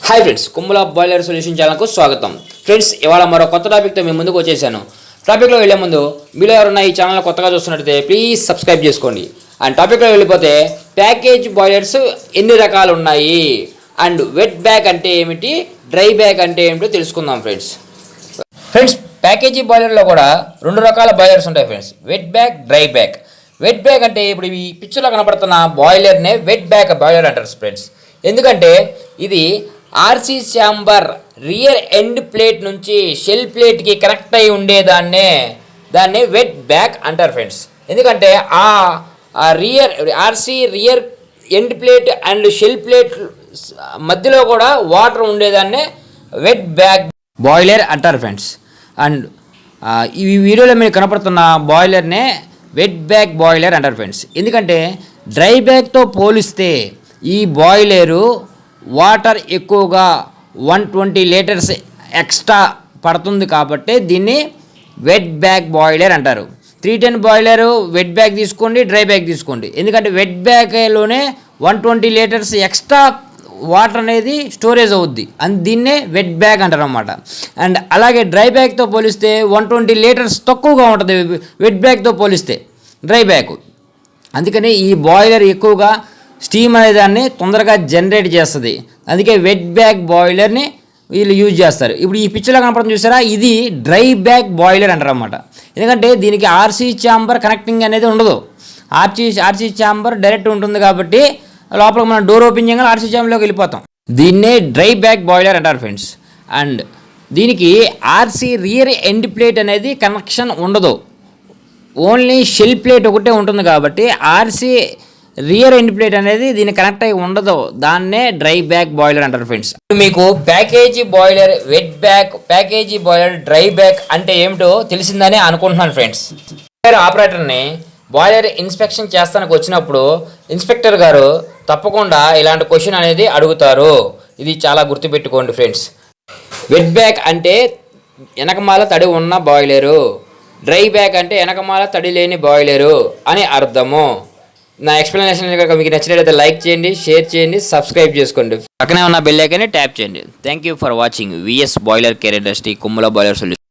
Hi friends, కొమ్ముల boiler solution ఛానల్కు స్వాగతం. ఫ్రెండ్స్, ఇవాళ మరో కొత్త టాపిక్తో మీ ముందుకు వచ్చేసాను. టాపిక్లో వెళ్ళే ముందు మీలో ఎవరున్నా ఈ ఛానల్ కొత్తగా చూస్తున్నట్టయితే ప్లీజ్ సబ్స్క్రైబ్ చేసుకోండి. అండ్ టాపిక్లో వెళ్ళిపోతే ప్యాకేజ్ బాయిలర్స్ ఎన్ని రకాలు ఉన్నాయి అండ్ వెట్ బ్యాగ్ అంటే ఏమిటి, డ్రై బ్యాగ్ అంటే ఏమిటో తెలుసుకుందాం ఫ్రెండ్స్, ప్యాకేజీ బాయిలర్లో కూడా రెండు రకాల బాయిలర్స్ ఉంటాయి friends, wet back, dry back. Wet back అంటే ఇప్పుడు ఈ పిక్చర్లో కనపడుతున్న బాయిలర్నే వెట్ బ్యాగ్ బాయిలర్ అంటారు ఫ్రెండ్స్. ఎందుకంటే ఇది RC chamber rear end plate నుంచి షెల్ ప్లేట్కి కనెక్ట్ అయి దాన్ని వెట్ బ్యాగ్ అంటారు ఫ్రెండ్స్. ఎందుకంటే ఆ RC rear end plate and shell plate మధ్యలో కూడా వాటర్ ఉండేదాన్నే వెట్ బ్యాగ్ బాయిలర్ అంటారు ఫ్రెండ్స్. అండ్ ఈ వీడియోలో మీరు కనపడుతున్న బాయిలర్నే వెట్ బ్యాగ్ బాయిలర్ అంటారు ఫ్రెండ్స్. ఎందుకంటే డ్రై బ్యాగ్తో పోలిస్తే ఈ బాయిలరు వాటర్ ఎక్కువగా 120 లీటర్స్ ఎక్స్ట్రా పడుతుంది కాబట్టి దీన్ని వెట్ బ్యాగ్ బాయిలర్ అంటారు. 310 బాయిలరు వెట్ బ్యాగ్ తీసుకోండి, డ్రై బ్యాగ్ తీసుకోండి. ఎందుకంటే వెట్ బ్యాగ్లోనే 120 లీటర్స్ ఎక్స్ట్రా వాటర్ అనేది స్టోరేజ్ అవుద్ది, అండ్ దీన్నే వెట్ బ్యాగ్ అంటారు అన్నమాట. అండ్ అలాగే డ్రై బ్యాగ్తో పోలిస్తే 120 లీటర్స్ తక్కువగా ఉంటుంది వెట్ బ్యాగ్తో పోలిస్తే డ్రై బ్యాగ్. అందుకని ఈ బాయిలర్ ఎక్కువగా స్టీమ్ అనే దాన్ని తొందరగా జనరేట్ చేస్తుంది. అందుకే వెట్ బ్యాగ్ బాయిలర్ని వీళ్ళు యూజ్ చేస్తారు. ఇప్పుడు ఈ పిక్చర్లో కనపడుతుంది చూసారా, ఇది డ్రై బ్యాగ్ బాయిలర్ అంటారు అన్నమాట. ఎందుకంటే దీనికి ఆర్సీ ఛాంబర్ కనెక్టింగ్ అనేది ఉండదు. ఆర్సీ ఛాంబర్ డైరెక్ట్ ఉంటుంది కాబట్టి లోపల మనం డోర్ ఓపెన్ చేయగానే ఆర్సీ ఛాంబర్లోకి వెళ్ళిపోతాం. దీన్నే డ్రై బ్యాగ్ బాయిలర్ అంటారు ఫ్రెండ్స్. అండ్ దీనికి ఆర్సీ రియర్ ఎండ్ ప్లేట్ అనేది కనెక్షన్ ఉండదు, ఓన్లీ షెల్ ప్లేట్ ఒకటే ఉంటుంది కాబట్టి ఆర్సీ రియర్ ఎండ్ ప్లేట్ అనేది దీన్ని కనెక్ట్ అయి ఉండదు, దాన్నే డ్రై బ్యాగ్ బాయిలర్ అంటారు ఫ్రెండ్స్. మీకు package boiler, wet back, package boiler, dry back అంటే ఏమిటో తెలిసిందని అనుకుంటున్నాను ఫ్రెండ్స్. ఆపరేటర్ని బాయిలర్ ఇన్స్పెక్షన్ చేస్తానికి వచ్చినప్పుడు ఇన్స్పెక్టర్ గారు తప్పకుండా ఇలాంటి క్వశ్చన్ అనేది అడుగుతారు. ఇది చాలా గుర్తుపెట్టుకోండి ఫ్రెండ్స్. వెట్ బ్యాగ్ అంటే వెనకమాల తడి ఉన్న బాయిలరు, డ్రై బ్యాగ్ అంటే వెనకమాల తడి లేని బాయిలరు అని అర్థము. నా ఎక్స్ప్లెనేషన్ కనుక మీకు నచ్చినట్లయితే లైక్ చేయండి, షేర్ చేయండి, సబ్స్క్రైబ్ చేసుకోండి. పక్కనే ఉన్న బెల్ ఐకాన్ని ట్యాప్ చేయండి. Thank you for watching VS boiler care industry Kommula boiler solution.